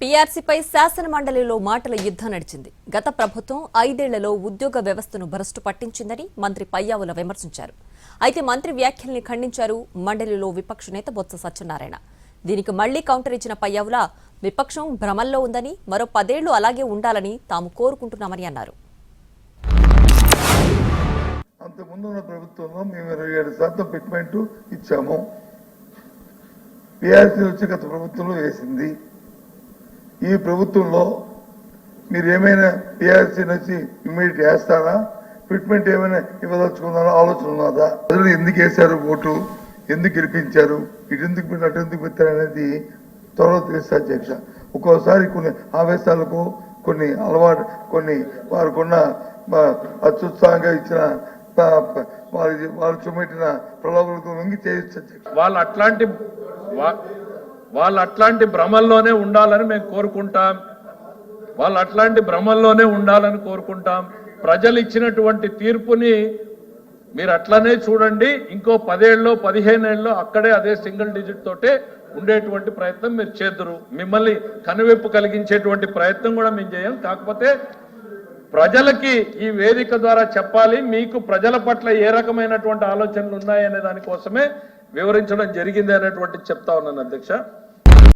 పీఆర్సీపై శాసన మండలిలో మాటల యుద్ధం నడిచింది. గత ప్రభుత్వం 5 ఏళ్లలో ఉద్యోగ వ్యవస్థను భ్రష్టు పట్టించిందని మంత్రి పయ్యావుల విమర్శించారు. అయితే మంత్రి వ్యాఖ్యల్ని ఖండించారు మండలిలో విపక్ష నేత బొత్స సత్యనారాయణ. దీనికి మళ్లీ కౌంటర్ ఇచ్చిన పయ్యావుల విపక్షం భ్రమల్లో ఉందని, మరో 10 ఏళ్లు అలాగే ఉండాలని తాము కోరుకుంటున్నామని అన్నారు. అంతకుముందున్న ప్రభుత్వంలో మేము 27% ఫిట్మెంట్ ఇచ్చాము. పీఆర్సీ వచ్చి గత ప్రభుత్వంలో వేసింది. ఈ ప్రభుత్వంలో మీరు ఏమైనా పీఆర్సీ నుంచి ఇమ్మీడియట్ వేస్తారా, ఫిట్మెంట్ ఏమైనా ఇవ్వదలుచుకున్నారా ఆలోచన ఉన్నదా? ప్రజలు ఎందుకు వేశారు ఓటు, ఎందుకు గెలిపించారు, ఇటు ఎందుకు మీరు అటు ఎందుకు పెట్టారు అనేది త్వరలో తెలుస్తుంది అధ్యక్ష. ఒక్కోసారి కొన్ని ఆవేశాలకు, కొన్ని అలవాటు, కొన్ని వారికున్న అత్యుత్సాహంగా ఇచ్చిన వాళ్ళు చూపెట్టిన ప్రలోభాలకు లొంగి చేయొచ్చు అధ్యక్ష. వాళ్ళు అట్లాంటి భ్రమల్లోనే ఉండాలని మేము కోరుకుంటాం. వాళ్ళు అట్లాంటి భ్రమల్లోనే ఉండాలని కోరుకుంటాం. ప్రజలు ఇచ్చినటువంటి తీర్పుని మీరు అట్లనే చూడండి. ఇంకో 10 ఏళ్ళలో 15 ఏళ్ళలో అక్కడే అదే సింగిల్ డిజిట్ తోటే ఉండేటువంటి ప్రయత్నం మీరు చేద్దరు. మిమ్మల్ని కనువిప్పు కలిగించేటువంటి ప్రయత్నం కూడా మేము చేయం. కాకపోతే ప్రజలకి ఈ వేదిక ద్వారా చెప్పాలి, మీకు ప్రజల పట్ల ఏ రకమైనటువంటి ఆలోచనలు ఉన్నాయనే దానికోసమే వివరించడం జరిగింది అనేటువంటి చెప్తా ఉన్నాను అధ్యక్ష.